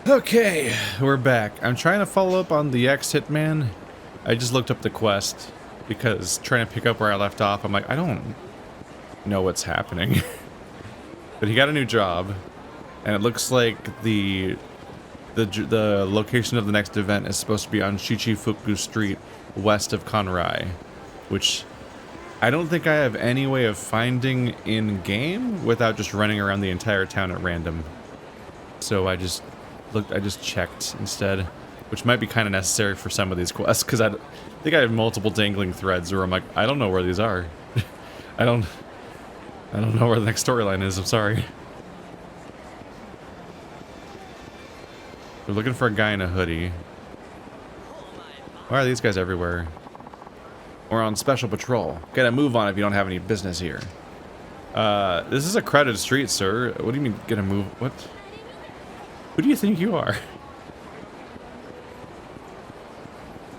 Okay, we're back. I'm trying to follow up on the ex-hitman. I just looked up the quest because trying to pick up where I left off, I'm like, I don't know what's happening. But he got a new job, and it looks like the location of the next event is supposed to be on Shichifuku Street, west of Kanrai, which I don't think I have any way of finding in-game without just running around the entire town at random. So I just checked instead, which might be kind of necessary for some of these quests, because I think I have multiple dangling threads where I'm like, I don't know where these are. I don't know where the next storyline is, I'm sorry. We're looking for a guy in a hoodie. Why are these guys everywhere? We're on special patrol. Get a move on if you don't have any business here. This is a crowded street, sir. What do you mean, get a move? What? Who do you think you are?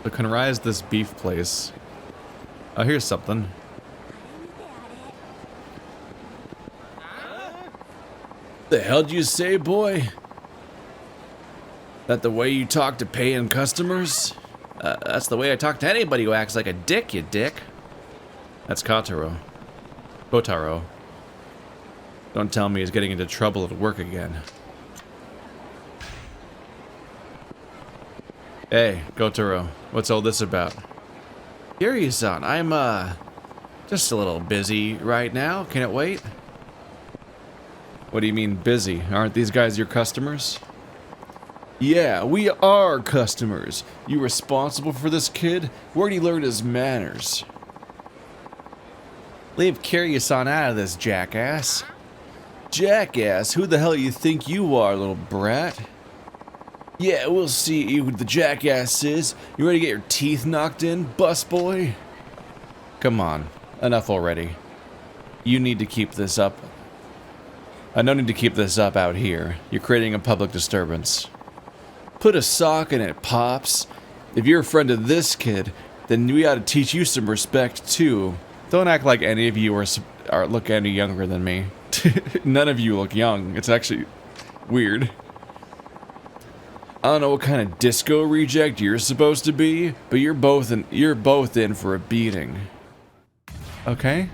So Kanrai is this beef place. Oh, here's something. The hell did you say, boy? That the way you talk to paying customers? That's the way I talk to anybody who acts like a dick, you dick. That's Kotaro. Don't tell me he's getting into trouble at work again. Hey, Kotaro, what's all this about? Kiryu-san, I'm, just a little busy right now. Can it wait? What do you mean busy? Aren't these guys your customers? Yeah, we are customers. You responsible for this kid? Where'd he learn his manners? Leave Kiryu-san out of this, jackass. Jackass? Who the hell you think you are, little brat? Yeah, we'll see who the jackass is. You ready to get your teeth knocked in, busboy? Come on, enough already. You need to keep this up. No need to keep this up out here. You're creating a public disturbance. Put a sock in it, Pops. If you're a friend of this kid, then we ought to teach you some respect, too. Don't act like any of you look any younger than me. None of you look young. It's actually weird. I don't know what kind of disco reject you're supposed to be, but you're both in for a beating. Okay.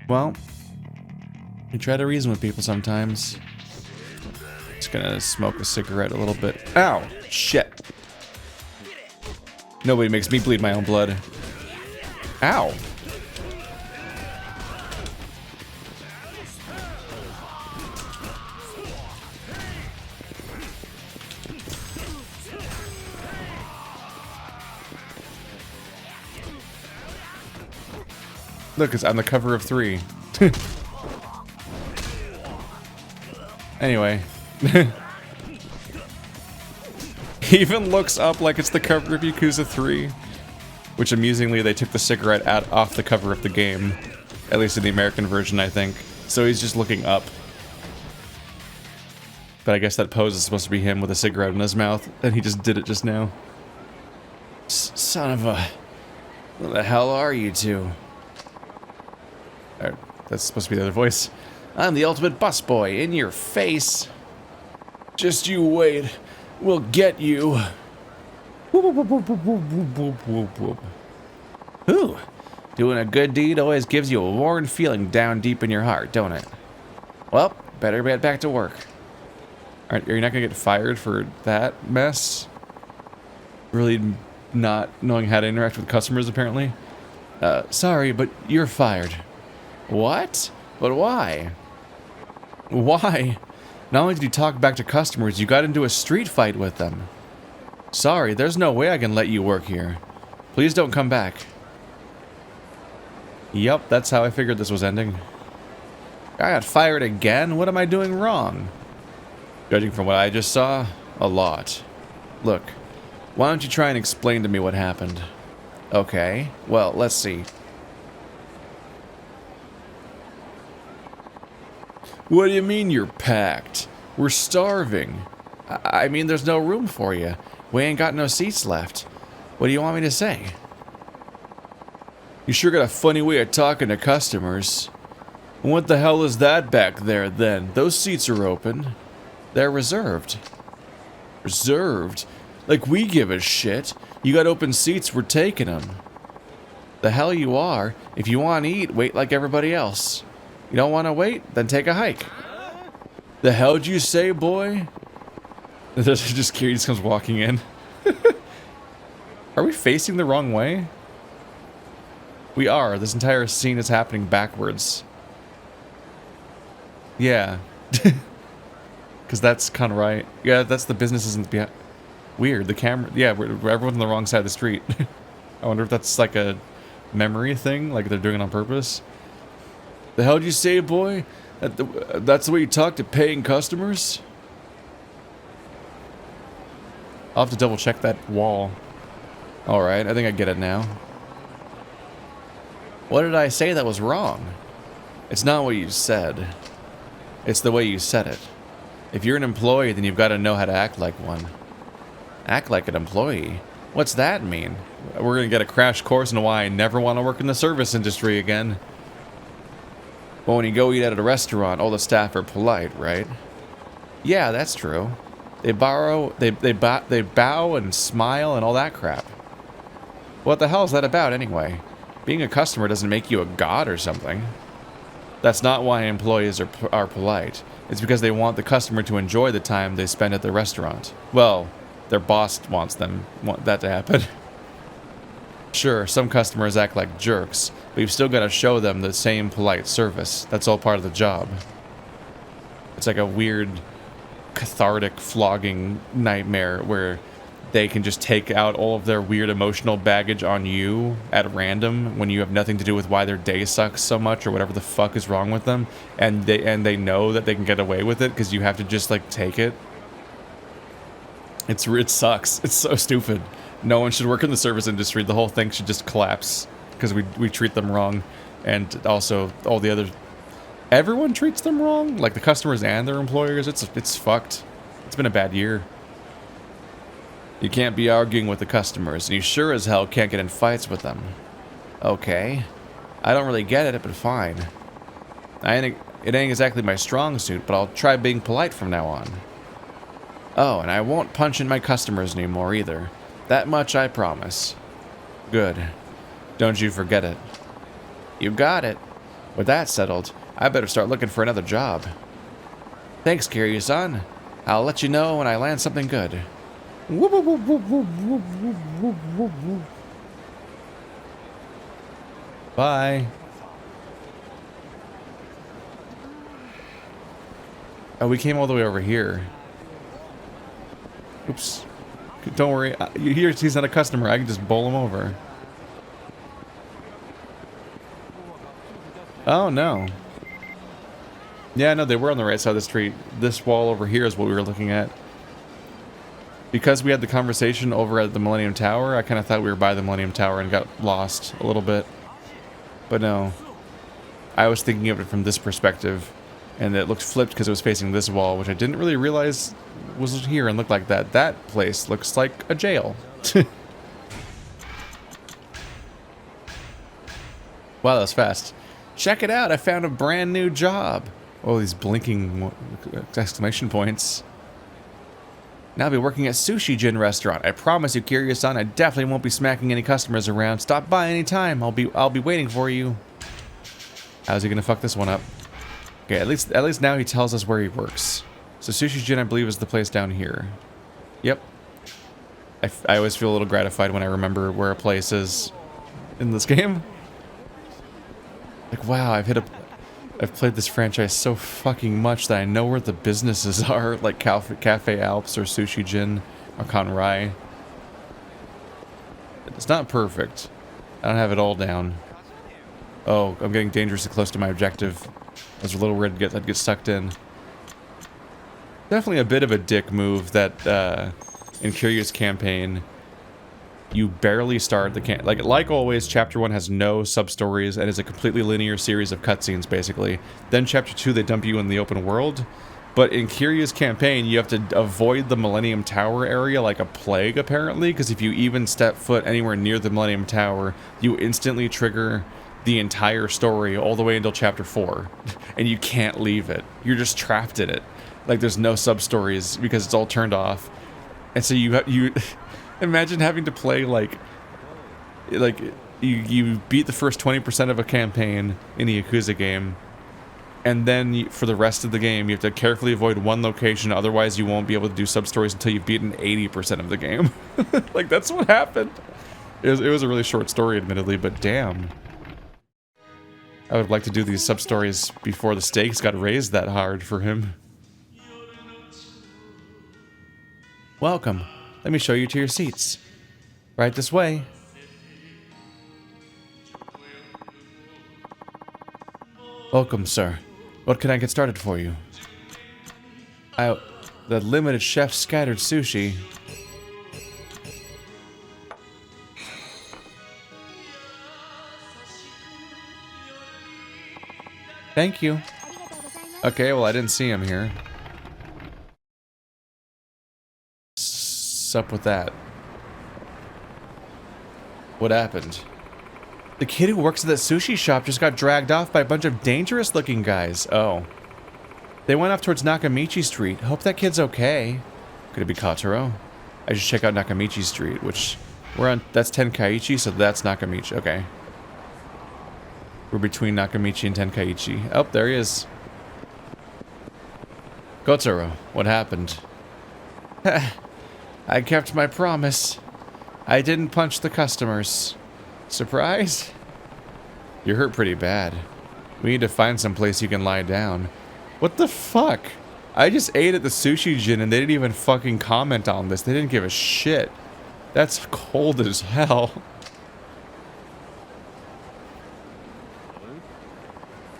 Well, you try to reason with people sometimes. Just gonna smoke a cigarette a little bit. Ow! Shit. Nobody makes me bleed my own blood. Ow! Look, it's on the cover of 3. Anyway. He even looks up like it's the cover of Yakuza 3. Which, amusingly, they took the cigarette off the cover of the game. At least in the American version, I think. So he's just looking up. But I guess that pose is supposed to be him with a cigarette in his mouth. And he just did it just now. Son of a... What the hell are you two? That's supposed to be the other voice. I'm the ultimate busboy, in your face. Just you wait. We'll get you. Ooh, doing a good deed always gives you a warm feeling down deep in your heart, don't it? Well, better get back to work. Are you not gonna get fired for that mess? Really not knowing how to interact with customers, apparently? Sorry, but you're fired. What? But why? Why? Not only did you talk back to customers, you got into a street fight with them. Sorry, there's no way I can let you work here. Please don't come back. Yup, that's how I figured this was ending. I got fired again? What am I doing wrong? Judging from what I just saw, a lot. Look, why don't you try and explain to me what happened? Okay, well, let's see. What do you mean you're packed? We're starving. I mean, there's no room for you. We ain't got no seats left. What do you want me to say? You sure got a funny way of talking to customers. What the hell is that back there, then? Those seats are open. They're reserved. Reserved? Like we give a shit. You got open seats, we're taking them. The hell you are. If you want to eat, wait like everybody else. You don't want to wait? Then take a hike. The hell'd you say, boy? Just Kiryu just comes walking in. Are we facing the wrong way? We are. This entire scene is happening backwards. Yeah. Because that's kind of right. Yeah, that's the business isn't behind. Weird. The camera. Yeah, everyone's on the wrong side of the street. I wonder if that's like a memory thing, like they're doing it on purpose. The hell did you say, boy? That's the way you talk to paying customers? I'll have to double check that wall. Alright, I think I get it now. What did I say that was wrong? It's not what you said. It's the way you said it. If you're an employee, then you've got to know how to act like one. Act like an employee? What's that mean? We're gonna get a crash course in why I never want to work in the service industry again. Well, when you go eat at a restaurant, all the staff are polite, right? Yeah, that's true. They bow and smile and all that crap. What the hell is that about anyway? Being a customer doesn't make you a god or something. That's not why employees are polite. It's because they want the customer to enjoy the time they spend at the restaurant. Well, their boss wants that to happen. Sure, some customers act like jerks, but you've still got to show them the same polite service. That's all part of the job. It's like a weird, cathartic, flogging nightmare where they can just take out all of their weird emotional baggage on you at random when you have nothing to do with why their day sucks so much or whatever the fuck is wrong with them, and they know that they can get away with it because you have to just like take it. It sucks. It's so stupid. No one should work in the service industry. The whole thing should just collapse because we treat them wrong, and also all the other. Everyone treats them wrong, like the customers and their employers. It's fucked. It's been a bad year. You can't be arguing with the customers, and you sure as hell can't get in fights with them. Okay. I don't really get it, but fine. It ain't exactly my strong suit, but I'll try being polite from now on. Oh, and I won't punch in my customers anymore either. That much I promise. Good. Don't you forget it. You got it. With that settled, I better start looking for another job. Thanks, Kiryu-san. I'll let you know when I land something good. Bye. Oh, we came all the way over here. Oops. Don't worry. He's not a customer. I can just bowl him over. Oh, no. Yeah, no, they were on the right side of the street. This wall over here is what we were looking at. Because we had the conversation over at the Millennium Tower, I kind of thought we were by the Millennium Tower and got lost a little bit. But no. I was thinking of it from this perspective, and it looked flipped because it was facing this wall, which I didn't really realize was here and looked like that. That place looks like a jail. Wow, that was fast. Check it out, I found a brand new job. Oh, these blinking exclamation points. Now I'll be working at Sushi Jin restaurant. I promise you, Kiryu-san, I definitely won't be smacking any customers around. Stop by anytime. I'll be waiting for you. How's he gonna fuck this one up? Okay, at least now he tells us where he works. So Sushi Jin, I believe, is the place down here. Yep. I always feel a little gratified when I remember where a place is in this game. Like, wow, I've played this franchise so fucking much that I know where the businesses are, like Cafe Alps or Sushi Jin or Kanrai. It's not perfect. I don't have it all down. Oh, I'm getting dangerously close to my objective. I was a little worried I'd get sucked in. Definitely a bit of a dick move that in Kiryu's campaign, you barely start the like always, Chapter 1 has no sub-stories and is a completely linear series of cutscenes, basically. Then Chapter 2, they dump you in the open world. But in Kiryu's campaign, you have to avoid the Millennium Tower area like a plague, apparently, because if you even step foot anywhere near the Millennium Tower, you instantly trigger the entire story all the way until Chapter 4. And you can't leave it. You're just trapped in it. Like there's no sub stories because it's all turned off. And so you imagine having to play like you beat the first 20% of a campaign in a Yakuza game, and then for the rest of the game you have to carefully avoid one location, otherwise you won't be able to do sub stories until you've beaten 80% of the game. Like that's what happened. It was a really short story, admittedly, but damn. I would like to do these sub stories before the stakes got raised that hard for him. Welcome. Let me show you to your seats. Right this way. Welcome, sir. What can I get started for you? The limited chef scattered sushi. Thank you. Okay, well I didn't see him here. What's up with that? What happened? The kid who works at that sushi shop just got dragged off by a bunch of dangerous looking guys. Oh. They went off towards Nakamichi Street. Hope that kid's okay. Could it be Kotaro? I should check out Nakamichi Street, which we're on. That's Tenkaichi, so that's Nakamichi. Okay. We're between Nakamichi and Tenkaichi. Oh, there he is. Kotaro, what happened? I kept my promise. I didn't punch the customers. Surprise? You're hurt pretty bad. We need to find some place you can lie down. What the fuck? I just ate at the sushi gin and they didn't even fucking comment on this. They didn't give a shit. That's cold as hell.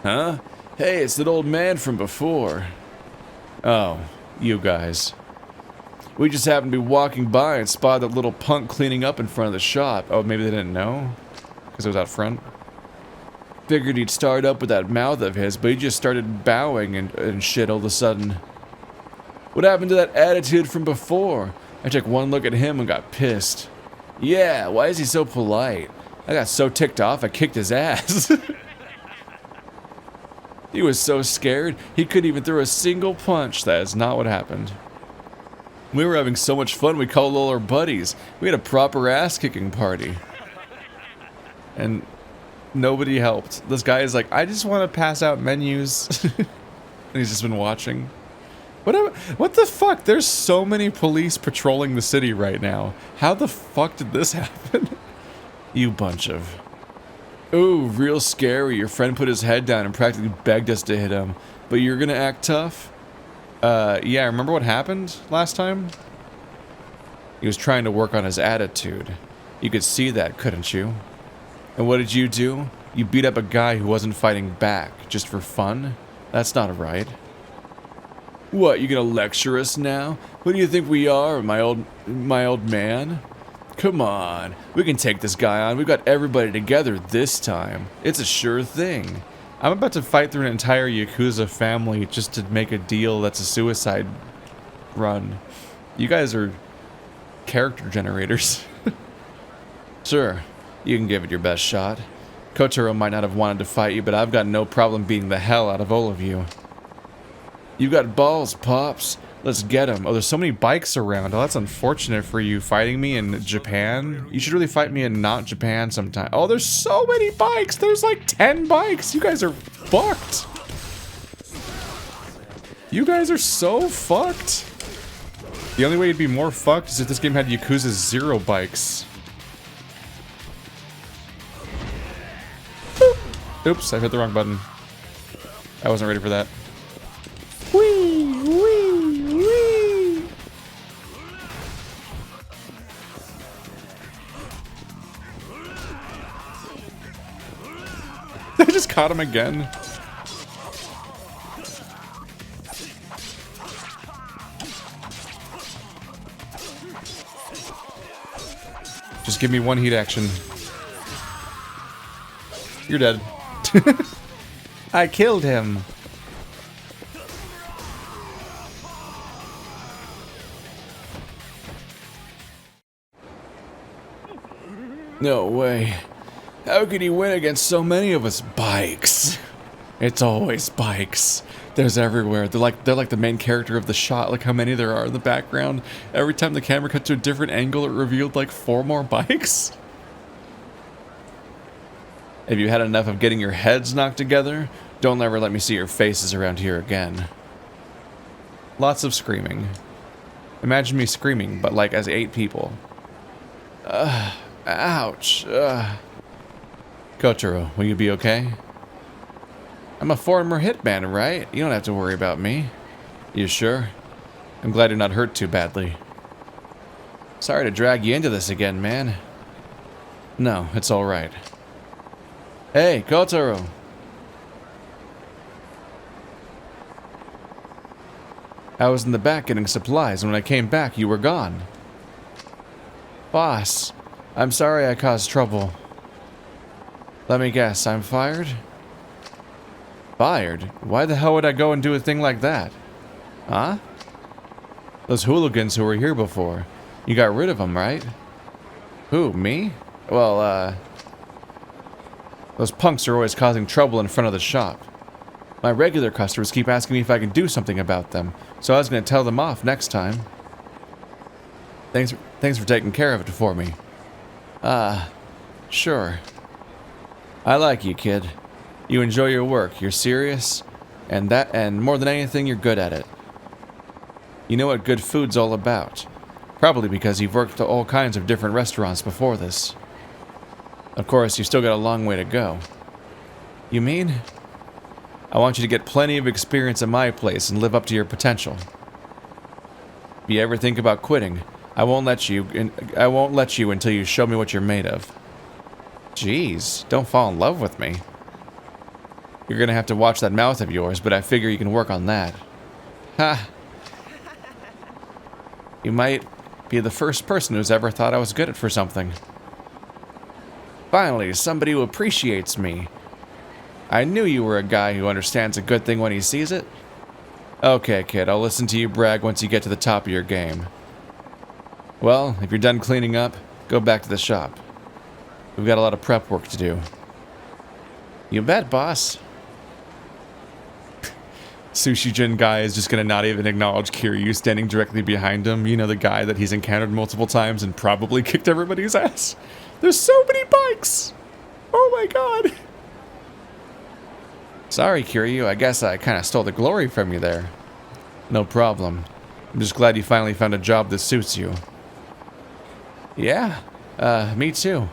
Huh? Hey, it's that old man from before. Oh, you guys. We just happened to be walking by and spotted that little punk cleaning up in front of the shop. Oh, maybe they didn't know? Because it was out front? Figured he'd start up with that mouth of his, but he just started bowing and shit all of a sudden. What happened to that attitude from before? I took one look at him and got pissed. Yeah, why is he so polite? I got so ticked off I kicked his ass. He was so scared, he couldn't even throw a single punch. That is not what happened. We were having so much fun, we called all our buddies. We had a proper ass-kicking party. And nobody helped. This guy is like, I just want to pass out menus. And he's just been watching. What the fuck? There's so many police patrolling the city right now. How the fuck did this happen? You bunch of... Ooh, real scary. Your friend put his head down and practically begged us to hit him. But you're gonna act tough? Yeah, remember what happened last time? He was trying to work on his attitude. You could see that, couldn't you? And what did you do? You beat up a guy who wasn't fighting back, just for fun? That's not right. What, you gonna lecture us now? Who do you think we are, my old man? Come on, we can take this guy on. We've got everybody together this time. It's a sure thing. I'm about to fight through an entire Yakuza family just to make a deal that's a suicide run. You guys are character generators. Sure, you can give it your best shot. Kotaro might not have wanted to fight you, but I've got no problem beating the hell out of all of you. You got balls, Pops. Let's get him. Oh, there's so many bikes around. Oh, that's unfortunate for you fighting me in Japan. You should really fight me in not Japan sometime. Oh, there's so many bikes. There's like 10 bikes. You guys are fucked. You guys are so fucked. The only way you'd be more fucked is if this game had Yakuza 0 bikes. Oops, I hit the wrong button. I wasn't ready for that. Whee! Whee! Whee! I just caught him again. Just give me one heat action. You're dead. I killed him. No way. How could he win against so many of us? Bikes. It's always bikes. There's everywhere. They're like the main character of the shot. Look how many there are in the background. Every time the camera cut to a different angle, it revealed like 4 more bikes. If you had enough of getting your heads knocked together, don't ever let me see your faces around here again. Lots of screaming. Imagine me screaming, but like as 8 people. Ouch. Kotaro, will you be okay? I'm a former hitman, right? You don't have to worry about me. You sure? I'm glad you're not hurt too badly. Sorry to drag you into this again, man. No, it's alright. Hey, Kotaro! I was in the back getting supplies, and when I came back, you were gone. Boss, I'm sorry I caused trouble. Let me guess, I'm fired? Fired? Why the hell would I go and do a thing like that? Huh? Those hooligans who were here before. You got rid of them, right? Who, me? Well, those punks are always causing trouble in front of the shop. My regular customers keep asking me if I can do something about them, so I was going to tell them off next time. Thanks for taking care of it for me. Sure. I like you, kid. You enjoy your work, you're serious, and more than anything, you're good at it. You know what good food's all about. Probably because you've worked at all kinds of different restaurants before this. Of course, you still got a long way to go. You mean? I want you to get plenty of experience at my place and live up to your potential. If you ever think about quitting, I won't let you until you show me what you're made of. Jeez, don't fall in love with me. You're gonna have to watch that mouth of yours, but I figure you can work on that. Ha! You might be the first person who's ever thought I was good at for something. Finally, somebody who appreciates me. I knew you were a guy who understands a good thing when he sees it. Okay, kid, I'll listen to you brag once you get to the top of your game. Well, if you're done cleaning up, go back to the shop. We've got a lot of prep work to do. You bet, boss. Sushi-jin guy is just gonna not even acknowledge Kiryu standing directly behind him. You know, the guy that he's encountered multiple times and probably kicked everybody's ass. There's so many bikes! Oh my god! Sorry, Kiryu, I guess I kinda stole the glory from you there. No problem. I'm just glad you finally found a job that suits you. Yeah, me too.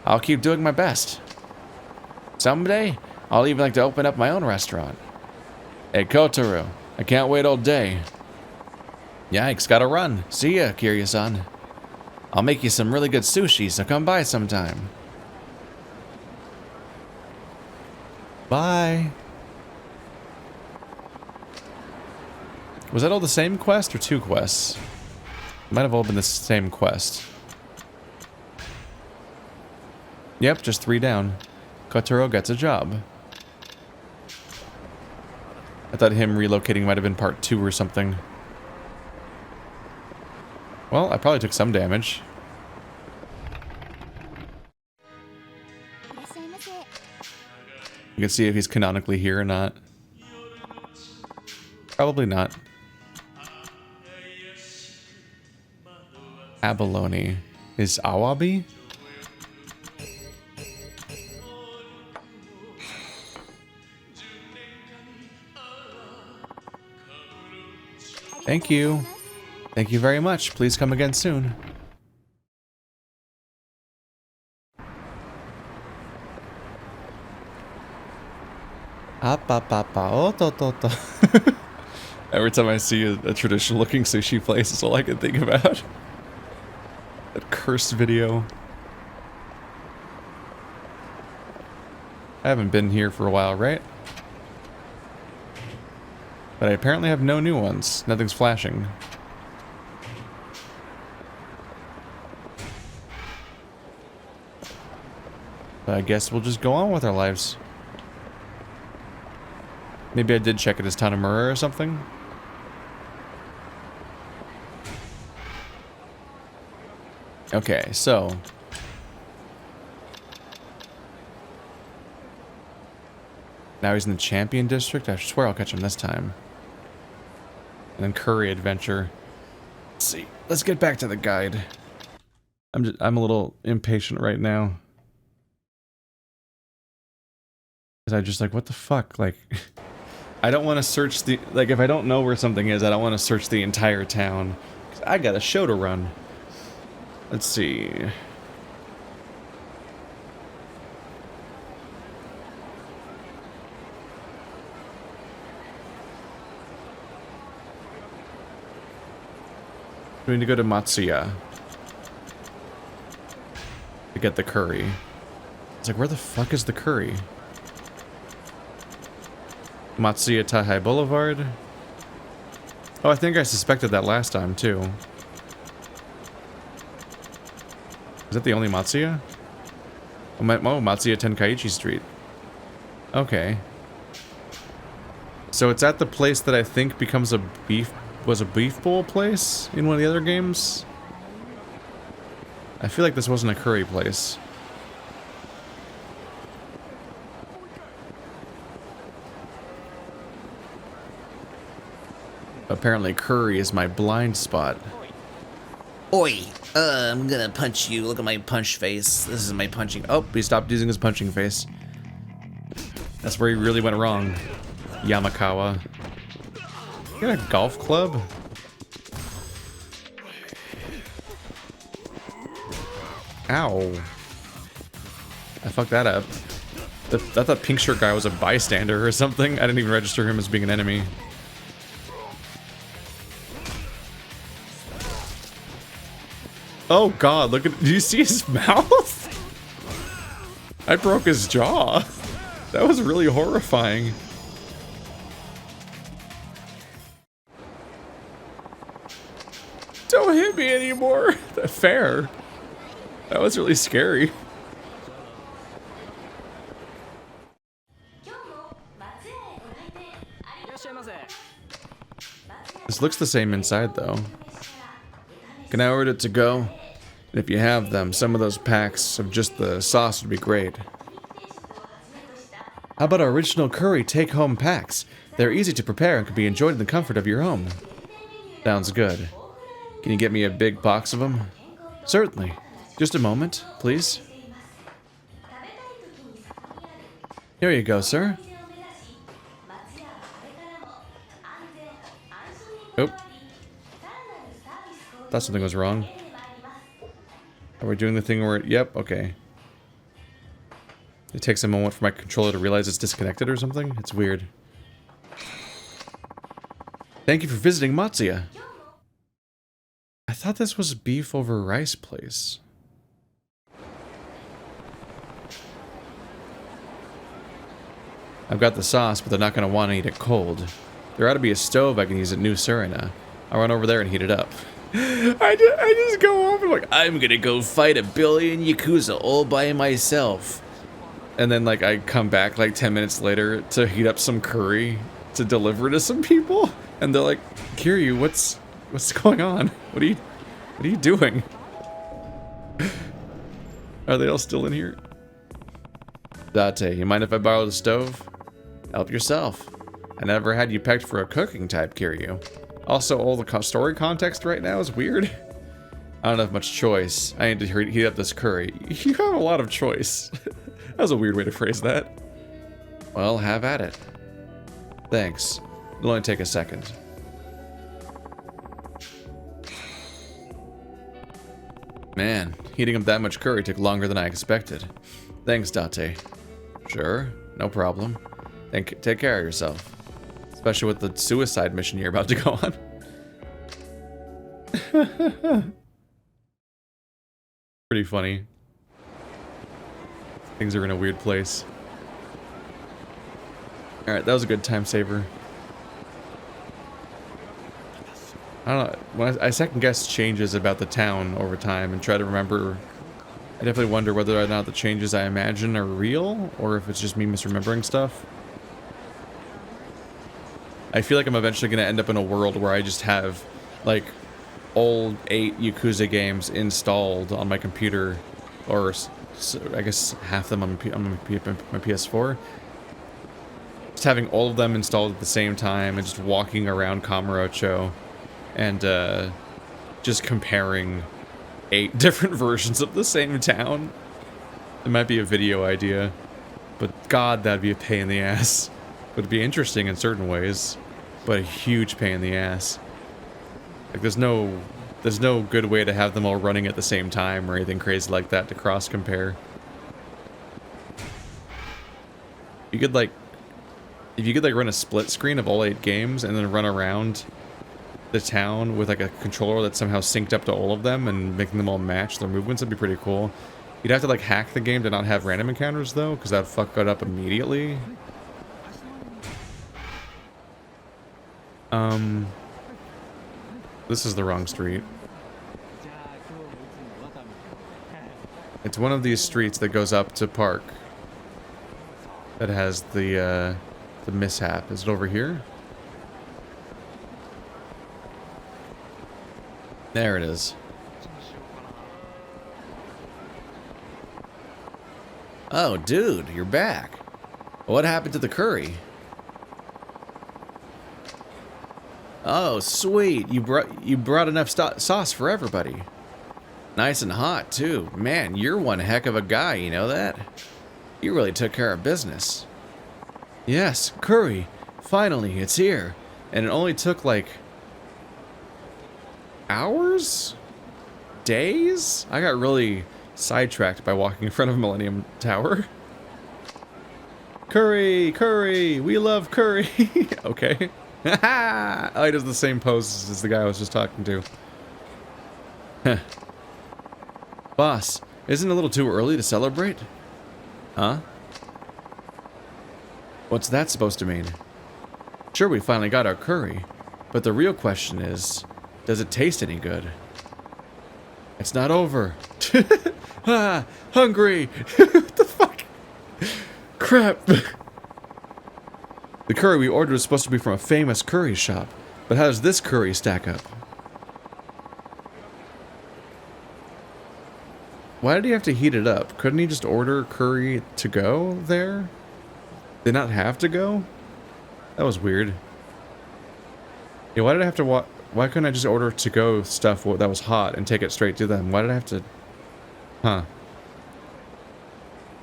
I'll keep doing my best. Someday, I'll even like to open up my own restaurant. Hey, Kotaro, I can't wait all day. Yikes, gotta run. See ya, Kiryu-san. I'll make you some really good sushi, so come by sometime. Bye. Was that all the same quest or 2 quests? Might have all been the same quest. Yep, just 3 down. Kotaro gets a job. I thought him relocating might have been part 2 or something. Well, I probably took some damage. You can see if he's canonically here or not. Probably not. Abalone. Is Awabi? Thank you. Thank you very much. Please come again soon. Every time I see a traditional looking sushi place, it's all I can think about. That cursed video. I haven't been here for a while, right? But I apparently have no new ones. Nothing's flashing. But I guess we'll just go on with our lives. Maybe I did check it as Tanamura or something. Okay, so... Now he's in the Champion District. I swear I'll catch him this time. And then Curry Adventure. Let's see. Let's get back to the guide. I'm a little impatient right now. Because I'm just like, what the fuck? Like, I don't want to search the... Like, if I don't know where something is, I don't want to search the entire town. 'Cause I got a show to run. Let's see. We need to go to Matsuya to get the curry. It's like, where the fuck is the curry? Matsuya Tahai Boulevard. Oh, I think I suspected that last time too. Is that the only Matsuya? Oh, Matsuya Tenkaichi Street. Okay. So it's at the place that I think becomes a beef bowl place in one of the other games. I feel like this wasn't a curry place. Apparently curry is my blind spot. Oi, I'm gonna punch you. Look at my punch face. This is my punching. Oh, he stopped using his punching face. That's where he really went wrong. Yamakawa. You got a golf club? Ow. I fucked that up. I thought pink shirt guy was a bystander or something. I didn't even register him as being an enemy. Oh god, look at... Do you see his mouth? I broke his jaw. That was really horrifying. Don't hit me anymore. Fair. That was really scary. This looks the same inside though. Can I order it to go? And if you have them, some of those packs of just the sauce would be great. How about our original curry take-home packs? They're easy to prepare and can be enjoyed in the comfort of your home. Sounds good. Can you get me a big box of them? Certainly. Just a moment, please. Here you go, sir. Oh. Thought something was wrong. Are we doing the thing where... Yep, okay. It takes a moment for my controller to realize it's disconnected or something. It's weird. Thank you for visiting Matsuya. I thought this was beef over rice place. I've got the sauce, but they're not going to want to eat it cold. There ought to be a stove I can use at New Surina. I'll run over there and heat it up. I just go off and like, I'm gonna go fight 1 billion Yakuza all by myself. And then like I come back like 10 minutes later to heat up some curry to deliver to some people. And they're like, Kiryu, what's going on? What are you doing? Are they all still in here? Date, you mind if I borrow the stove? Help yourself. I never had you pegged for a cooking type, Kiryu. Also, all the story context right now is weird. I don't have much choice. I need to heat up this curry. You have a lot of choice. That was a weird way to phrase that. Well, have at it. Thanks. It'll only take a second. Man, heating up that much curry took longer than I expected. Thanks, Date. Sure, no problem. Take care of yourself. Especially with the suicide mission you're about to go on. Pretty funny. Things are in a weird place. Alright, that was a good time saver. I don't know, when I second guess changes about the town over time and try to remember, I definitely wonder whether or not the changes I imagine are real, or if it's just me misremembering stuff. I feel like I'm eventually going to end up in a world where I just have, like, old 8 Yakuza games installed on my computer, or I guess half them on my PS4. Just having all of them installed at the same time and just walking around Kamurocho and just comparing 8 different versions of the same town. It might be a video idea, but God, that'd be a pain in the ass. Would be interesting in certain ways, but a huge pain in the ass. Like there's no good way to have them all running at the same time or anything crazy like that to cross compare. You could like, if you could like run a split screen of all 8 games and then run around the town with like a controller that's somehow synced up to all of them and making them all match their movements, that'd be pretty cool. You'd have to like hack the game to not have random encounters though, because that'd fuck it up immediately. This is the wrong street. It's one of these streets that goes up to Park that has the mishap. Is it over here? There it is. Oh, dude, you're back. What happened to the curry? Oh, sweet. You brought enough sauce for everybody. Nice and hot, too. Man, you're one heck of a guy, you know that? You really took care of business. Yes, curry. Finally, it's here. And it only took, like, hours? Days? I got really sidetracked by walking in front of Millennium Tower. Curry, curry, we love curry. Okay. Oh, he does the same pose as the guy I was just talking to. Huh. Boss, isn't it a little too early to celebrate? Huh? What's that supposed to mean? Sure, we finally got our curry, but the real question is, does it taste any good? It's not over. Ah, hungry. What the fuck? Crap. The curry we ordered was supposed to be from a famous curry shop, but how does this curry stack up? Why did he have to heat it up? Couldn't he just order curry to go there? Did not have to go? That was weird. Yeah, why did I have to why couldn't I just order to go stuff that was hot and take it straight to them? Why did I have to... Huh.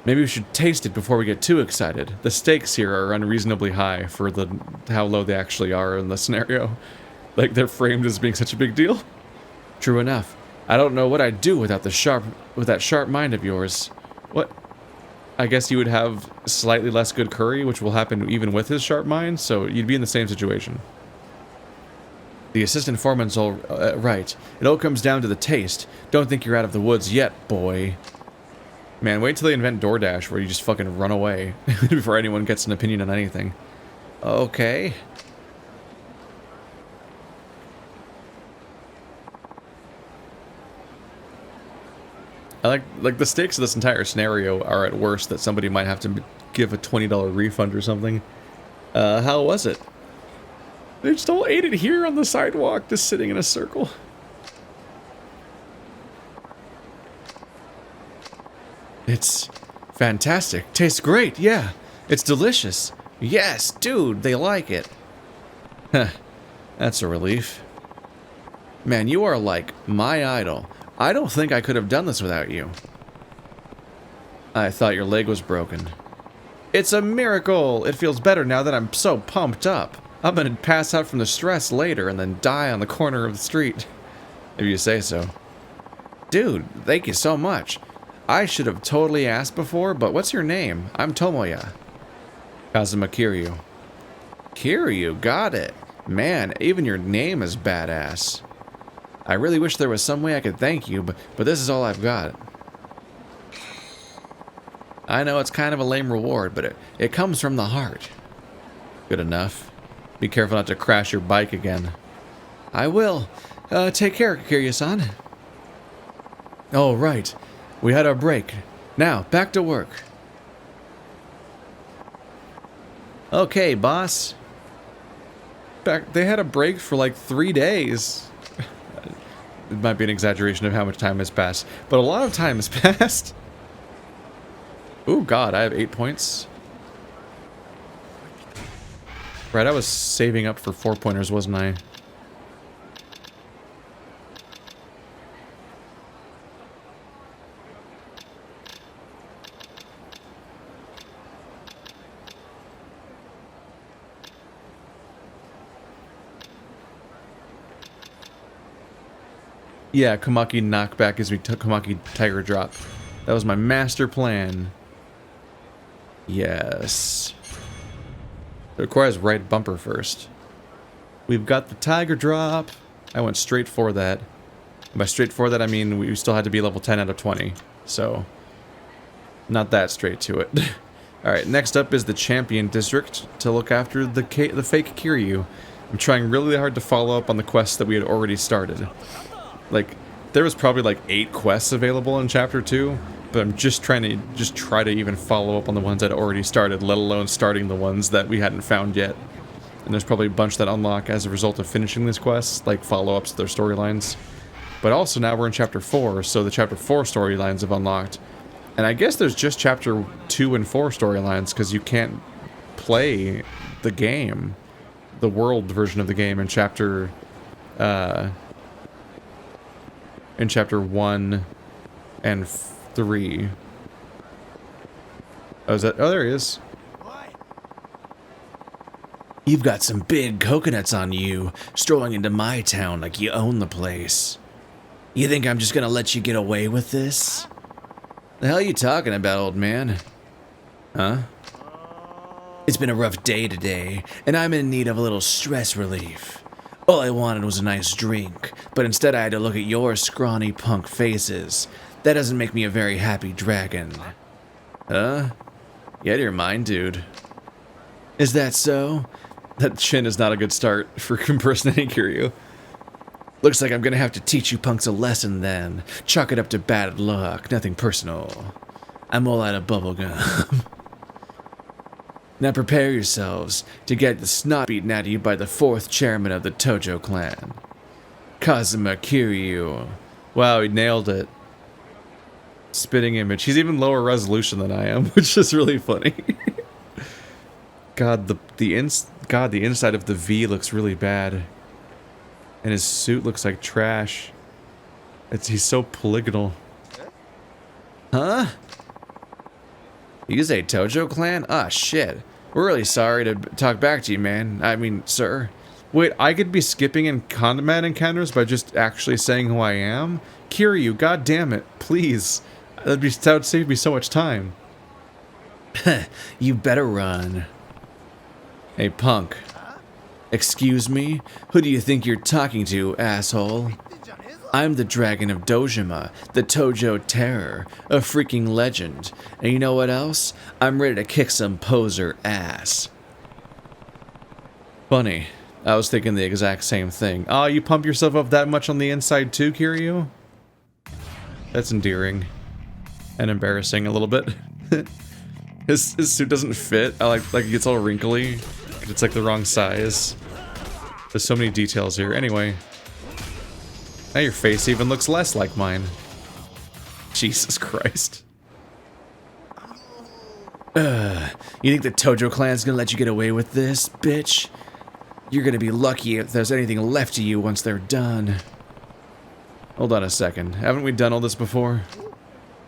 Maybe we should taste it before we get too excited. The stakes here are unreasonably high for how low they actually are in the scenario. Like, they're framed as being such a big deal. True enough. I don't know what I'd do without that sharp mind of yours. What? I guess you would have slightly less good curry, which will happen even with his sharp mind, so you'd be in the same situation. The assistant foreman's all right. It all comes down to the taste. Don't think you're out of the woods yet, boy. Man, wait till they invent DoorDash where you just fucking run away before anyone gets an opinion on anything. Okay. I like the stakes of this entire scenario are at worst that somebody might have to give a $20 refund or something. How was it? They just all ate it here on the sidewalk, just sitting in a circle. It's fantastic. Tastes great, yeah. It's delicious. Yes, dude, they like it. Huh, that's a relief. Man, you are like my idol. I don't think I could have done this without you. I thought your leg was broken. It's a miracle! It feels better now that I'm so pumped up. I'm gonna pass out from the stress later and then die on the corner of the street. If you say so. Dude, thank you so much. I should have totally asked before, but what's your name? I'm Tomoya. Kazuma Kiryu. Kiryu, got it. Man, even your name is badass. I really wish there was some way I could thank you, but this is all I've got. I know it's kind of a lame reward, but it comes from the heart. Good enough. Be careful not to crash your bike again. I will. Take care, Kiryu-san. Oh, right. We had our break. Now, back to work. Okay, boss. They had a break for like 3 days. It might be an exaggeration of how much time has passed, but a lot of time has passed. Ooh, God, I have 8 points. Right, I was saving up for 4-pointers, wasn't I? Yeah, Kamaki knockback gives me Kamaki Tiger Drop. That was my master plan. Yes. It requires right bumper first. We've got the Tiger Drop. I went straight for that. By straight for that, I mean we still had to be level 10 out of 20. So, not that straight to it. Alright, next up is the Champion District to look after the fake Kiryu. I'm trying really hard to follow up on the quests that we had already started. Like, there was probably like 8 quests available in Chapter 2, but I'm just trying to try to even follow up on the ones I'd already started, let alone starting the ones that we hadn't found yet. And there's probably a bunch that unlock as a result of finishing these quests, like follow-ups to their storylines. But also now we're in Chapter 4, so the Chapter 4 storylines have unlocked. And I guess there's just Chapter 2 and 4 storylines, because you can't play the game, the world version of the game in Chapter 1 and 3. Oh, is that? Oh, there he is. You've got some big coconuts on you, strolling into my town like you own the place. You think I'm just gonna let you get away with this? The hell are you talking about, old man? Huh? It's been a rough day today, and I'm in need of a little stress relief. All I wanted was a nice drink, but instead I had to look at your scrawny punk faces. That doesn't make me a very happy dragon. Huh? You out of your mind, dude. Is that so? That chin is not a good start for impersonating Kiryu. Looks like I'm gonna have to teach you punks a lesson then. Chalk it up to bad luck, nothing personal. I'm all out of bubblegum. Now prepare yourselves to get the snot beaten out of you by the 4th chairman of the Tojo clan, Kazuma Kiryu. Wow, he nailed it. Spitting image. He's even lower resolution than I am, which is really funny. God, the inside of the V looks really bad, and his suit looks like trash. He's so polygonal. Huh? You say Tojo clan? Ah, shit. We're really sorry to talk back to you, man. I mean, sir. Wait, I could be skipping in combat encounters by just actually saying who I am? Kiryu, god damn it, please. That would save me so much time. You better run. Hey, punk. Excuse me? Who do you think you're talking to, asshole? I'm the Dragon of Dojima, the Tojo Terror, a freaking legend. And you know what else? I'm ready to kick some poser ass. Funny. I was thinking the exact same thing. Oh, you pump yourself up that much on the inside too, Kiryu? That's endearing. And embarrassing a little bit. His suit doesn't fit. I like it gets all wrinkly. It's like the wrong size. There's so many details here. Anyway. Now your face even looks less like mine. Jesus Christ. You think the Tojo clan's gonna let you get away with this, bitch? You're gonna be lucky if there's anything left of you once they're done. Hold on a second. Haven't we done all this before?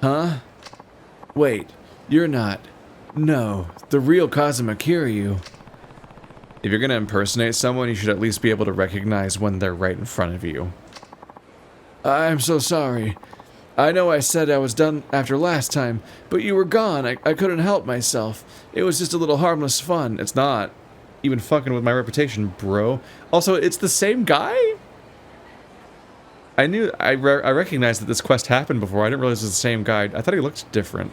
Huh? Wait, you're not. No, the real Kazuma Kiryu. If you're gonna impersonate someone, you should at least be able to recognize when they're right in front of you. I'm so sorry. I know I said I was done after last time, but you were gone. I couldn't help myself. It was just a little harmless fun. It's not. Even fucking with my reputation, bro. Also, it's the same guy? I recognized that this quest happened before. I didn't realize it was the same guy. I thought he looked different.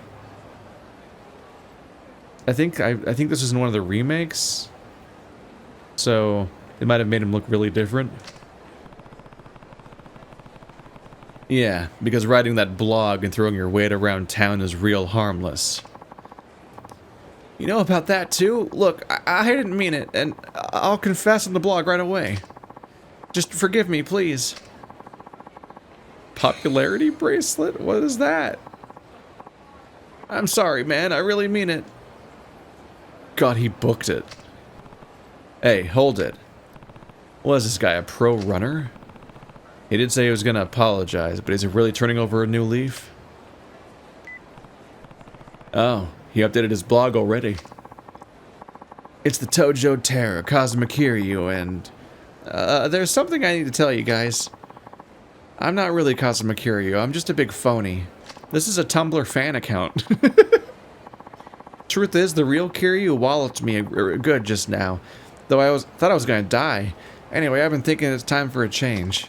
I think this was in one of the remakes. So, it might have made him look really different. Yeah, because writing that blog and throwing your weight around town is real harmless. You know about that too? Look, I didn't mean it, and I'll confess on the blog right away. Just forgive me, please. Popularity bracelet? What is that? I'm sorry, man. I really mean it. God, he booked it. Hey, hold it. Was this guy a pro runner? He did say he was gonna apologize, but is he really turning over a new leaf? Oh, he updated his blog already. It's the Tojo Terror, Kazuma Kiryu, and... there's something I need to tell you guys. I'm not really Kazuma Kiryu, I'm just a big phony. This is a Tumblr fan account. Truth is, the real Kiryu walloped me good just now, though I thought I was gonna die. Anyway, I've been thinking it's time for a change.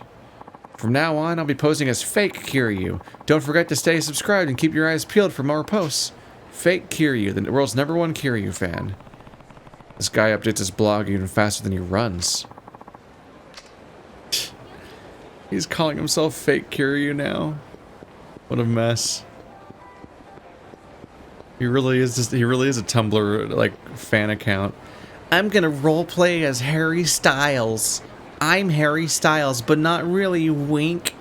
From now on, I'll be posting as fake Kiryu. Don't forget to stay subscribed and keep your eyes peeled for more posts. Fake Kiryu, the world's #1 Kiryu fan. This guy updates his blog even faster than he runs. He's calling himself fake Kiryu now. What a mess. He really is a Tumblr like fan account. I'm gonna roleplay as Harry Styles. I'm Harry Styles, but not really, wink.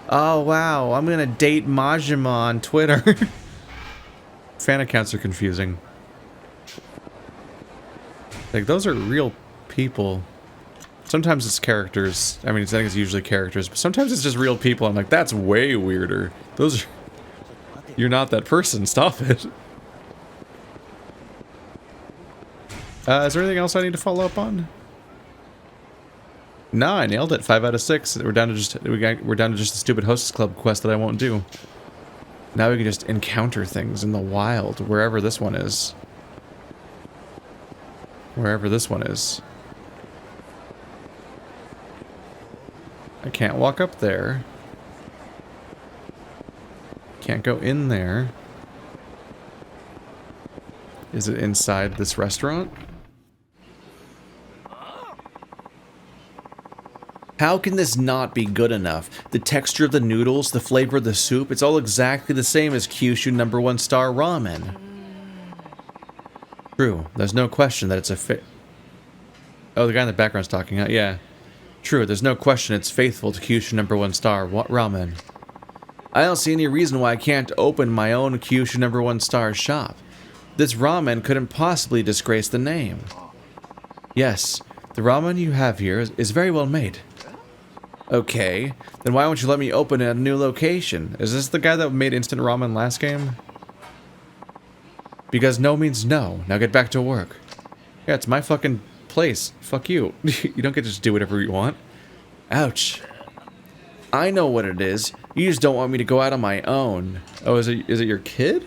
Oh wow, I'm gonna date Majima on Twitter. Fan accounts are confusing. Like, those are real people. Sometimes it's characters. I mean, I think it's usually characters, but sometimes it's just real people. I'm like, that's way weirder. Those are... You're not that person. Stop it. Is there anything else I need to follow up on? No, I nailed it. 5 out of 6. We're down to just the stupid hostess club quest that I won't do. Now we can just encounter things in the wild, wherever this one is. Wherever this one is. I can't walk up there. Can't go in there. Is it inside this restaurant? How can this not be good enough? The texture of the noodles, the flavor of the soup, it's all exactly the same as Kyushu #1 star ramen. True, there's no question that it's a Oh, the guy in the background's talking, huh? Yeah. True, there's no question it's faithful to Kyushu #1 star ramen. I don't see any reason why I can't open my own Kyushu #1 star shop. This ramen couldn't possibly disgrace the name. Yes, the ramen you have here is very well made. Okay, then why won't you let me open at a new location? Is this the guy that made instant ramen last game? Because no means no. Now get back to work. Yeah, it's my fucking place. Fuck you. You don't get to just do whatever you want. Ouch. I know what it is. You just don't want me to go out on my own. Oh, is it your kid?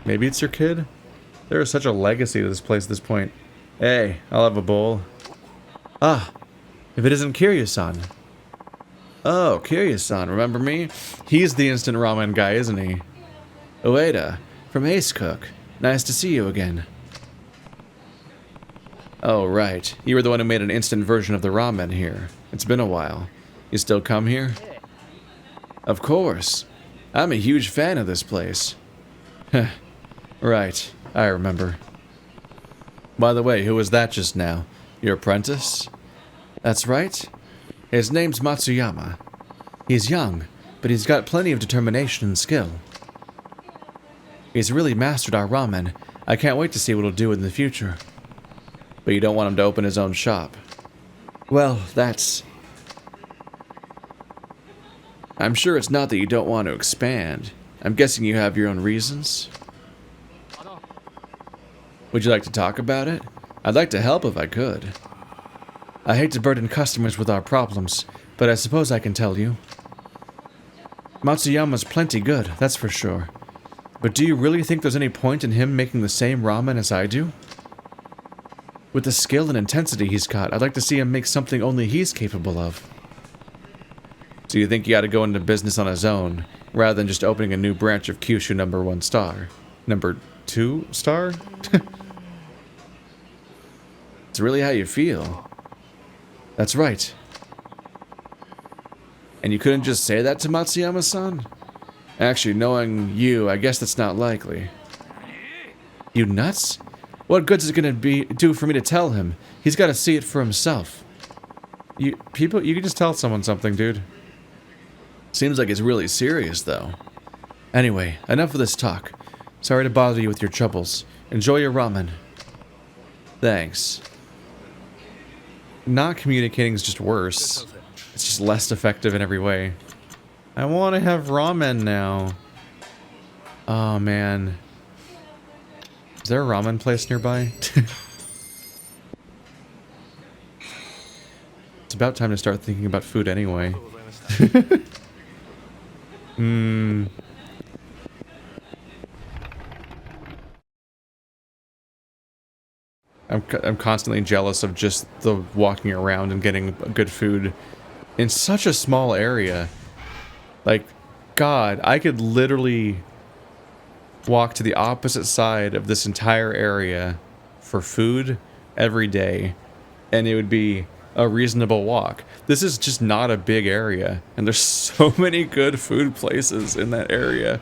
Maybe it's your kid? There is such a legacy to this place at this point. Hey, I'll have a bowl. Ah, if it isn't Kiryu-san. Oh, Kiryu-san, remember me? He's the instant ramen guy, isn't he? Ueda, from Ace Cook. Nice to see you again. Oh, right. You were the one who made an instant version of the ramen here. It's been a while. You still come here? Of course. I'm a huge fan of this place. Right, I remember. By the way, who was that just now? Your apprentice? That's right. His name's Matsuyama. He's young, but he's got plenty of determination and skill. He's really mastered our ramen. I can't wait to see what he'll do in the future. But you don't want him to open his own shop. Well, that's... I'm sure it's not that you don't want to expand. I'm guessing you have your own reasons. Would you like to talk about it? I'd like to help if I could. I hate to burden customers with our problems, but I suppose I can tell you. Matsuyama's plenty good, that's for sure. But do you really think there's any point in him making the same ramen as I do? With the skill and intensity he's got, I'd like to see him make something only he's capable of. So you think he ought to go into business on his own, rather than just opening a new branch of Kyushu #1 star? #2 star? It's really how you feel. That's right. And you couldn't just say that to Matsuyama-san? Actually, knowing you, I guess that's not likely. You nuts? What good's it gonna do for me to tell him? He's gotta see it for himself. You can just tell someone something, dude. Seems like it's really serious, though. Anyway, enough of this talk. Sorry to bother you with your troubles. Enjoy your ramen. Thanks. Not communicating is just worse. It's just less effective in every way. I want to have ramen now. Oh, man. Is there a ramen place nearby? It's about time to start thinking about food anyway. I'm constantly jealous of just the walking around and getting good food in such a small area. Like, God, I could literally walk to the opposite side of this entire area for food every day, and it would be a reasonable walk. This is just not a big area, and there's so many good food places in that area.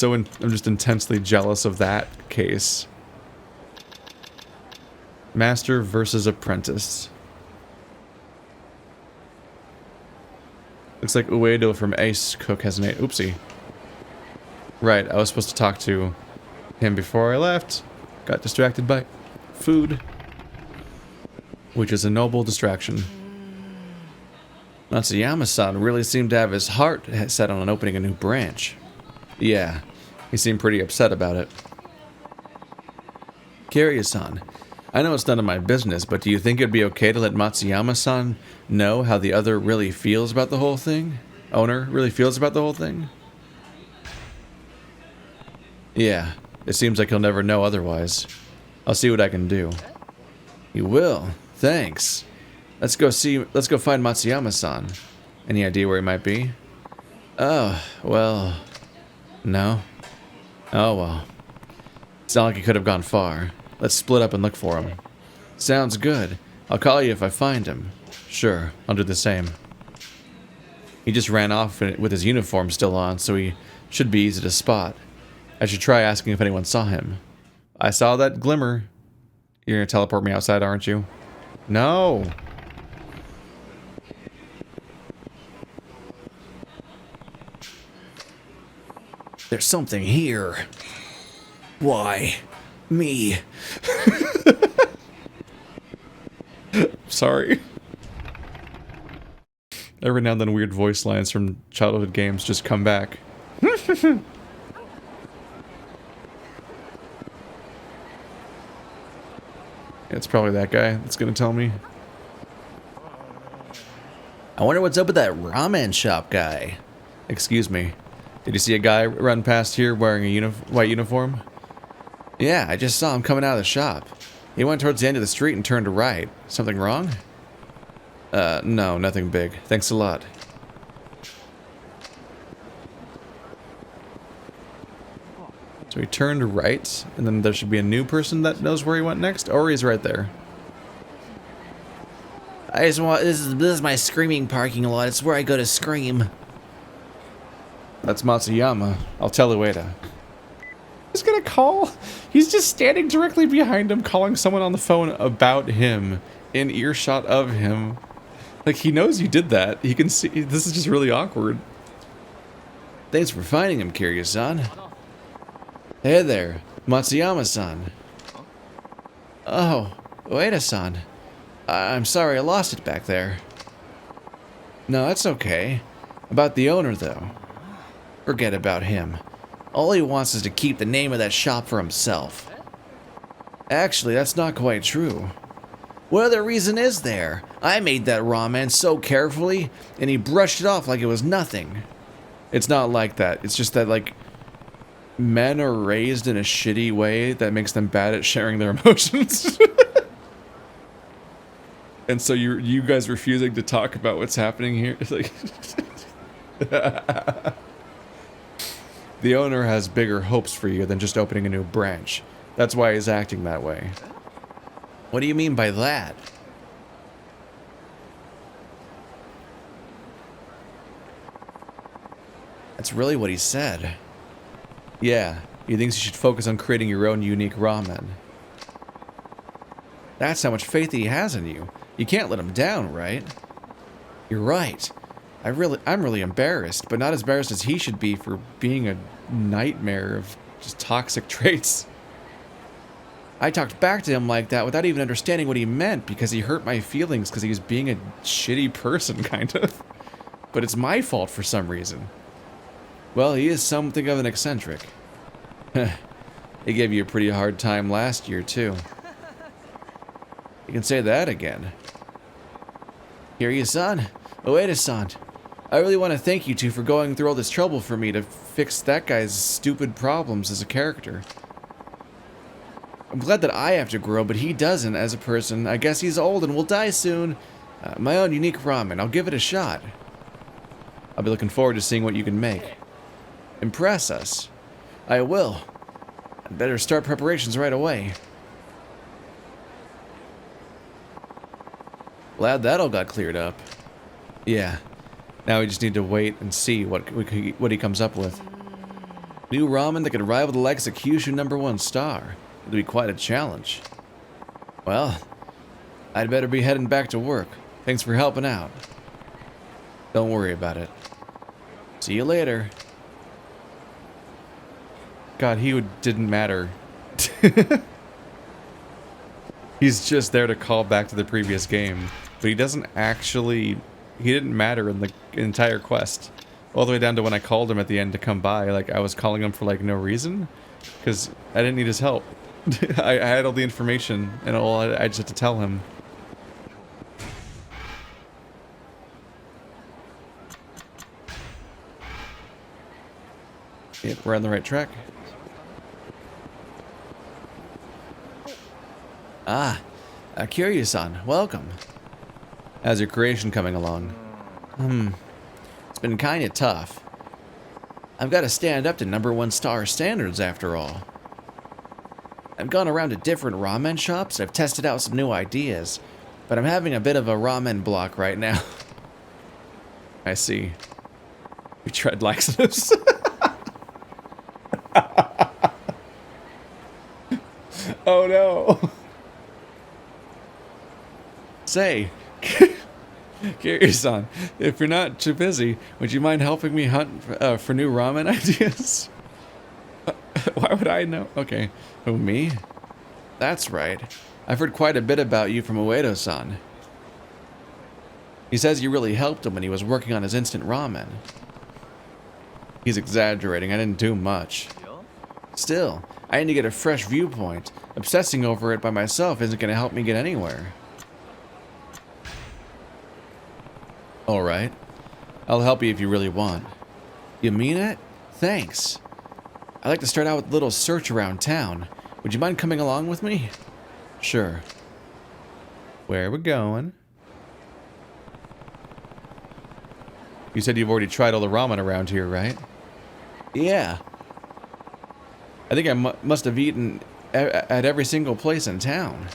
I'm just intensely jealous of that case. Master versus Apprentice. Looks like Uedo from Ace Cook has an oopsie. Right, I was supposed to talk to him before I left. Got distracted by food. Which is a noble distraction. Matsuyama-san really seemed to have his heart set on opening a new branch. Yeah, he seemed pretty upset about it. Kiryu-san, I know it's none of my business, but do you think it'd be okay to let Matsuyama-san know how the other really feels about the whole thing? Owner really feels about the whole thing? Yeah, it seems like he'll never know otherwise. I'll see what I can do. You will? Thanks. Let's go find Matsuyama-san. Any idea where he might be? Oh, well... No? Oh, well. It's not like he could have gone far. Let's split up and look for him. Sounds good. I'll call you if I find him. Sure, I'll do the same. He just ran off with his uniform still on, so he should be easy to spot. I should try asking if anyone saw him. I saw that glimmer. You're gonna teleport me outside, aren't you? No! There's something here. Why? Me. Sorry. Every now and then weird voice lines from childhood games just come back. It's probably that guy that's gonna tell me. I wonder what's up with that ramen shop guy. Excuse me. Did you see a guy run past here wearing a white uniform? Yeah, I just saw him coming out of the shop. He went towards the end of the street and turned to right. Something wrong? No, nothing big. Thanks a lot. So he turned right, and then there should be a new person that knows where he went next, or he's right there. I just want this is my screaming parking lot. It's where I go to scream. That's Matsuyama. I'll tell Ueda. He's gonna call. He's just standing directly behind him, calling someone on the phone about him, in earshot of him. Like, he knows you did that. He can see. This is just really awkward. Thanks for finding him, Kiryu-san. Hey there, Matsuyama-san. Oh, Ueda-san. I'm sorry I lost it back there. No, that's okay. About the owner, though. Forget about him. All he wants is to keep the name of that shop for himself. Actually, that's not quite true. What other reason is there? I made that ramen so carefully, and he brushed it off like it was nothing. It's not like that. It's just that, like, men are raised in a shitty way that makes them bad at sharing their emotions. And so you guys refusing to talk about what's happening here. It's like the owner has bigger hopes for you than just opening a new branch. That's why he's acting that way. What do you mean by that? That's really what he said. Yeah, he thinks you should focus on creating your own unique ramen. That's how much faith he has in you. You can't let him down, right? You're right. I'm really embarrassed, but not as embarrassed as he should be for being a nightmare of just toxic traits. I talked back to him like that without even understanding what he meant because he hurt my feelings because he was being a shitty person, kind of. But it's my fault for some reason. Well, he is something of an eccentric. He gave you a pretty hard time last year, too. You can say that again. Kiryu-san, Ueda-san, I really want to thank you two for going through all this trouble for me to fix that guy's stupid problems as a character. I'm glad that I have to grow, but he doesn't as a person. I guess he's old and will die soon. My own unique ramen. I'll give it a shot. I'll be looking forward to seeing what you can make. Impress us. I will. I'd better start preparations right away. Glad that all got cleared up. Yeah. Now we just need to wait and see what he comes up with. New ramen that could rival the likes of Kyushu #1 star. It'll be quite a challenge. Well, I'd better be heading back to work. Thanks for helping out. Don't worry about it. See you later. God, didn't matter. He's just there to call back to the previous game, but he doesn't actually... He didn't matter in the entire quest. All the way down to when I called him at the end to come by, like I was calling him for like no reason, because I didn't need his help. I had all the information, and I just had to tell him. Yep, we're on the right track. Ah, Kiryu-san, welcome. How's your creation coming along? It's been kinda tough. I've got to stand up to #1 star standards after all. I've gone around to different ramen shops, I've tested out some new ideas, but I'm having a bit of a ramen block right now. I see. We tried laxatives. Oh no. Say, Kiryu-san, if you're not too busy, would you mind helping me hunt for new ramen ideas? Why would I know? Okay. Who, me? That's right. I've heard quite a bit about you from Ueda-san. He says you really helped him when he was working on his instant ramen. He's exaggerating. I didn't do much. Still, I need to get a fresh viewpoint. Obsessing over it by myself isn't going to help me get anywhere. Alright. I'll help you if you really want. You mean it? Thanks. I'd like to start out with a little search around town. Would you mind coming along with me? Sure. Where are we going? You said you've already tried all the ramen around here, right? Yeah. I think I must have eaten at every single place in town.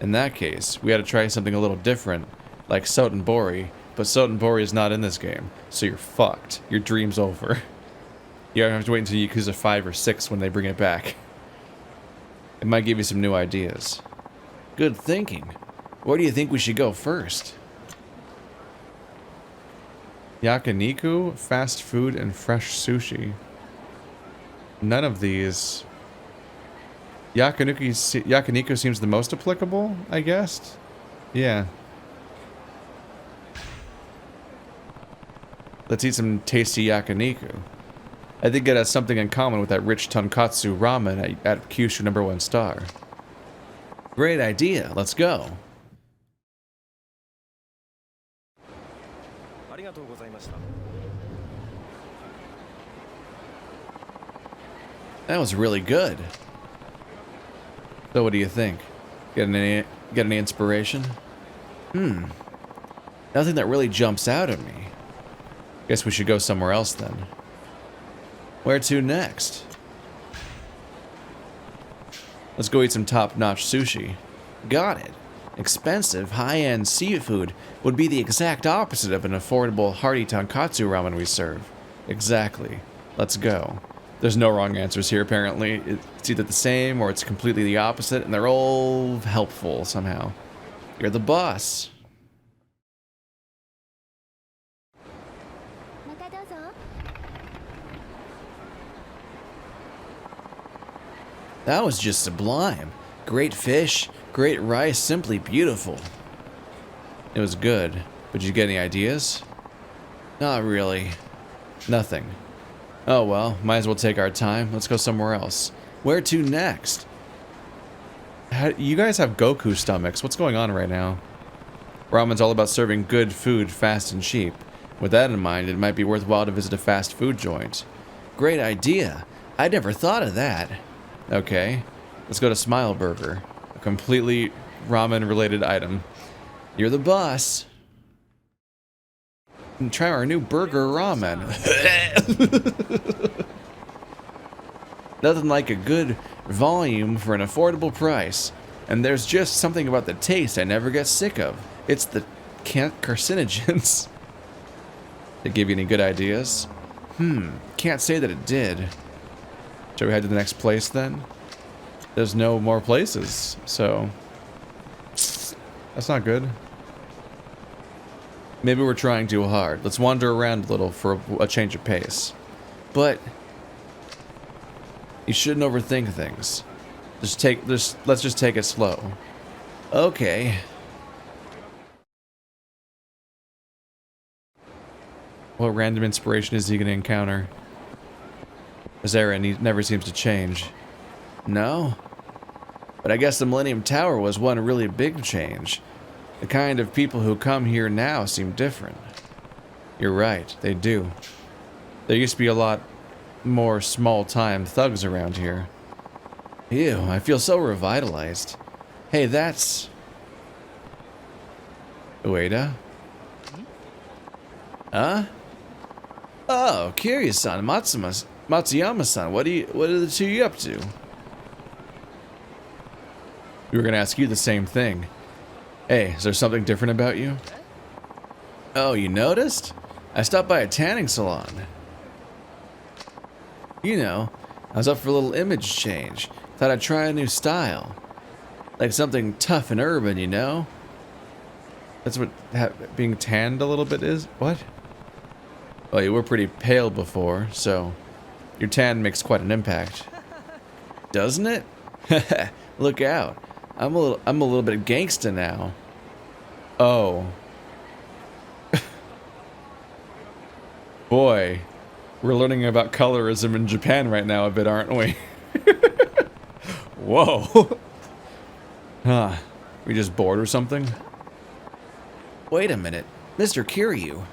In that case, we had to try something a little different, like Sotenbori, but Sotenbori is not in this game, so you're fucked. Your dream's over. You have to wait until Yakuza 5 or 6 when they bring it back. It might give you some new ideas. Good thinking. Where do you think we should go first? Yakiniku, fast food, and fresh sushi. None of these. Yakiniku seems the most applicable, I guess? Yeah. Let's eat some tasty yakiniku. I think it has something in common with that rich tonkatsu ramen at Kyushu #1 star. Great idea. Let's go. That was really good. So what do you think? Get any inspiration? Nothing that really jumps out at me. Guess we should go somewhere else then. Where to next? Let's go eat some top-notch sushi. Got it. Expensive, high-end seafood would be the exact opposite of an affordable, hearty tonkatsu ramen we serve. Exactly. Let's go. There's no wrong answers here, apparently. It's either the same or it's completely the opposite, and they're all helpful somehow. You're the boss. That was just sublime. Great fish, great rice, simply beautiful. It was good, but did you get any ideas? Not really. Nothing. Oh well, might as well take our time. Let's go somewhere else. Where to next? You guys have Goku stomachs. What's going on right now? Ramen's all about serving good food fast and cheap. With that in mind, it might be worthwhile to visit a fast food joint. Great idea. I'd never thought of that. Okay, let's go to Smile Burger, a completely ramen-related item. You're the boss. And try our new burger ramen. Nothing like a good volume for an affordable price. And there's just something about the taste I never get sick of. It's the carcinogens. Did it give you any good ideas? Can't say that it did. Shall we head to the next place then? There's no more places, so that's not good. Maybe we're trying too hard. Let's wander around a little for a change of pace. But you shouldn't overthink things. Let's just take it slow. Okay. What random inspiration is he going to encounter? His era never seems to change. No? But I guess the Millennium Tower was one really big change. The kind of people who come here now seem different. You're right, they do. There used to be a lot more small-time thugs around here. Ew, I feel so revitalized. Hey, that's... Ueda? Huh? Oh, Kiryu-san, Matsuyama-san, what are the two you up to? We were gonna ask you the same thing. Hey, is there something different about you? Oh, you noticed? I stopped by a tanning salon. You know, I was up for a little image change. Thought I'd try a new style. Like something tough and urban, you know? That's what being tanned a little bit is? What? Well, you were pretty pale before, so your tan makes quite an impact. Doesn't it? Look out. I'm a little bit gangsta now. Oh. Boy, we're learning about colorism in Japan right now a bit, aren't we? Whoa. Huh. We just bored or something? Wait a minute. Mr. Kiryu.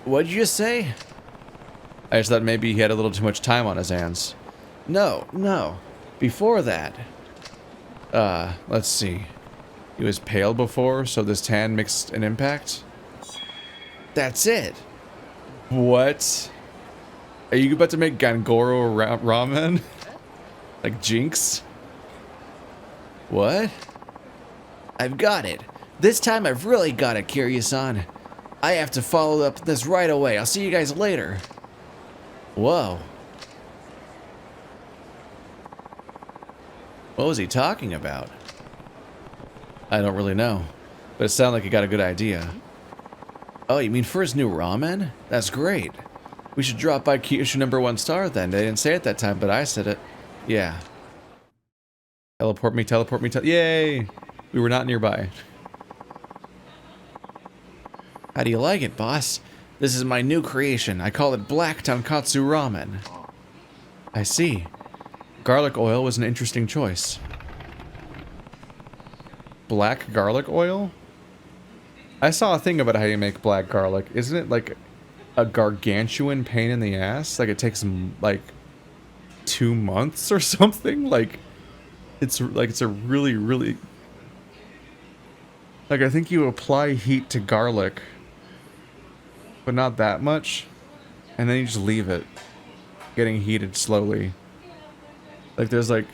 What'd you just say? I just thought maybe he had a little too much time on his hands. No. Before that. Let's see. He was pale before, so this tan makes an impact? That's it. What? Are you about to make Gangoro ramen? Like Jinx? What? I've got it. This time I've really got it, Kiryu-san. I have to follow up this right away. I'll see you guys later. Whoa. What was he talking about? I don't really know, but it sounded like he got a good idea. Oh, you mean for his new ramen? That's great. We should drop by Kyushu #1 star then. They didn't say it that time, but I said it. Yeah. Teleport me. Yay! We were not nearby. How do you like it, boss? This is my new creation. I call it Black Tonkatsu Ramen. I see. Garlic oil was an interesting choice. Black garlic oil? I saw a thing about how you make black garlic. Isn't it like a gargantuan pain in the ass? Like it takes like 2 months or something? Like it's a really like I think you apply heat to garlic, but not that much, and then you just leave it getting heated slowly. Like there's like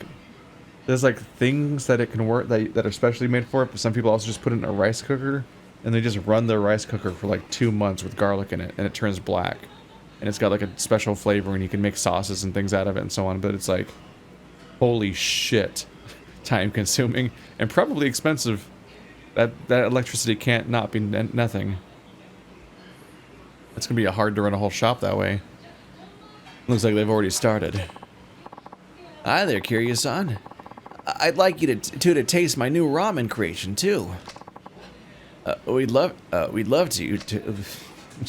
things that it can work that are specially made for it, but some people also just put it in a rice cooker and they just run their rice cooker for like 2 months with garlic in it and it turns black. And it's got like a special flavor and you can make sauces and things out of it and so on, but it's like holy shit, time consuming and probably expensive. That electricity can't not be nothing. It's gonna be hard to run a whole shop that way. Looks like they've already started. Hi there, Kiryu-san. I'd like you to taste my new ramen creation too. We'd love to.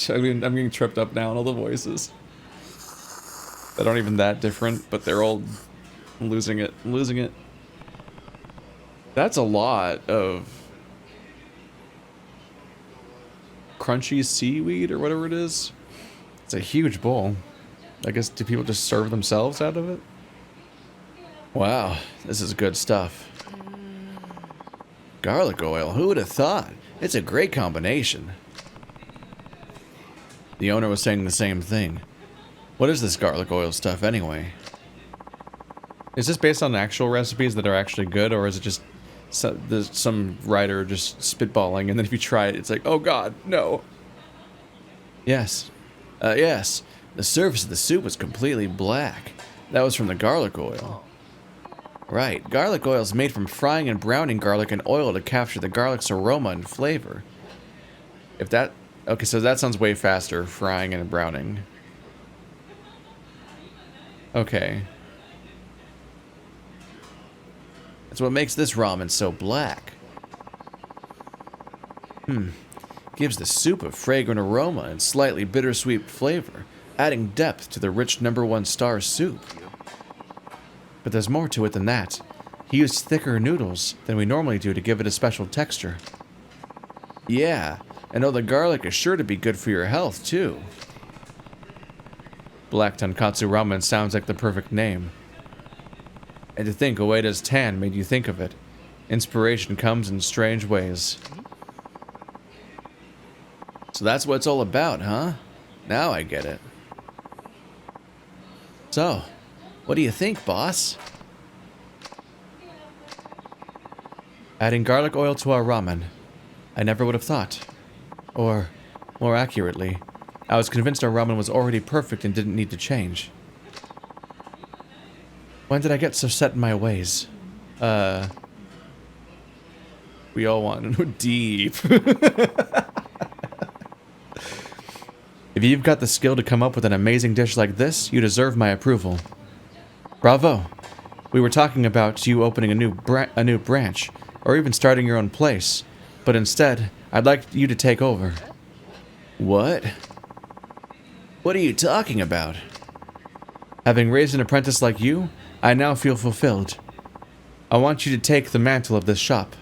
I'm getting tripped up now on all the voices. That aren't even that different, but they're all losing it. That's a lot of crunchy seaweed or whatever it is. It's a huge bowl. I guess, do people just serve themselves out of it? Wow, this is good stuff. Garlic oil, who would have thought? It's a great combination. The owner was saying the same thing. What is this garlic oil stuff anyway? Is this based on actual recipes that are actually good, or is it just some writer just spitballing, and then if you try it, it's like, oh god, no. Yes. Yes. The surface of the soup was completely black. That was from the garlic oil. Right. Garlic oil is made from frying and browning garlic in oil to capture the garlic's aroma and flavor. If that... Okay, so that sounds way faster, frying and browning. Okay. That's what makes this ramen so black. Gives the soup a fragrant aroma and slightly bittersweet flavor, adding depth to the rich #1 star soup. But there's more to it than that. He used thicker noodles than we normally do to give it a special texture. Yeah, and the garlic is sure to be good for your health, too. Black Tonkatsu Ramen sounds like the perfect name. And to think Ueda's tan made you think of it. Inspiration comes in strange ways. So that's what it's all about, huh? Now I get it. So, what do you think, boss? Adding garlic oil to our ramen. I never would have thought. Or, more accurately, I was convinced our ramen was already perfect and didn't need to change. When did I get so set in my ways? We all want to know deep. If you've got the skill to come up with an amazing dish like this, you deserve my approval. Bravo. We were talking about you opening a new branch, or even starting your own place, but instead, I'd like you to take over. What? What are you talking about? Having raised an apprentice like you, I now feel fulfilled. I want you to take the mantle of this shop.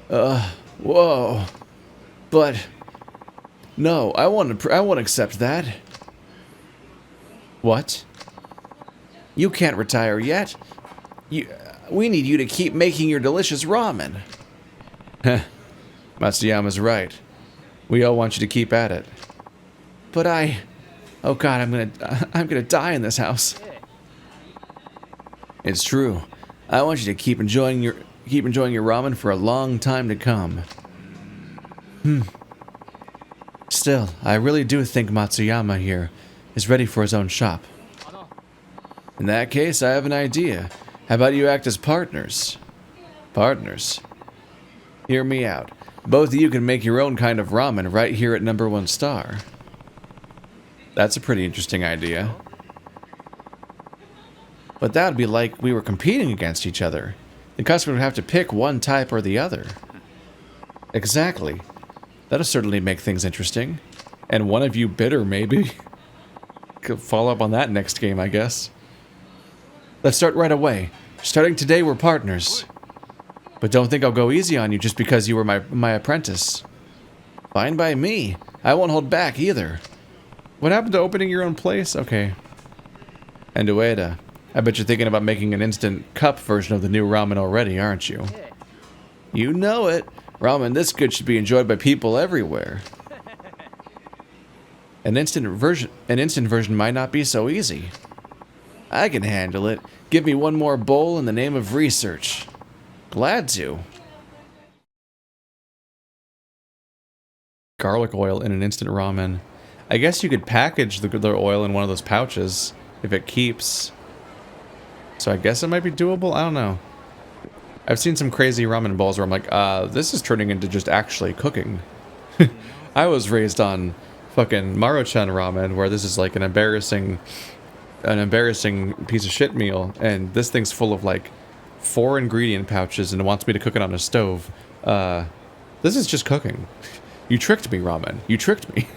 Whoa. But... No, I won't accept that. What? You can't retire yet. We need you to keep making your delicious ramen. Heh. Matsuyama's right. We all want you to keep at it. But oh god, I'm gonna die in this house. It's true. I want you to keep enjoying your ramen for a long time to come. Still, I really do think Matsuyama here is ready for his own shop. In that case, I have an idea. How about you act as partners? Partners? Hear me out. Both of you can make your own kind of ramen right here at #1 star. That's a pretty interesting idea. But that would be like we were competing against each other. The customer would have to pick one type or the other. Exactly. That'll certainly make things interesting. And one of you bitter, maybe. Could follow up on that next game, I guess. Let's start right away. Starting today, we're partners. But don't think I'll go easy on you just because you were my apprentice. Fine by me. I won't hold back either. What happened to opening your own place? Okay. And Ueda, I bet you're thinking about making an instant cup version of the new ramen already, aren't you? You know it. Ramen this good should be enjoyed by people everywhere. An instant version might not be so easy. I can handle it. Give me one more bowl in the name of research. Glad to. Garlic oil in an instant ramen. I guess you could package the oil in one of those pouches if it keeps. So I guess it might be doable. I don't know. I've seen some crazy ramen balls where I'm like, this is turning into just actually cooking. I was raised on fucking Maruchan ramen, where this is like an embarrassing piece of shit meal, and this thing's full of like 4 ingredient pouches and wants me to cook it on a stove. This is just cooking. You tricked me, ramen. You tricked me.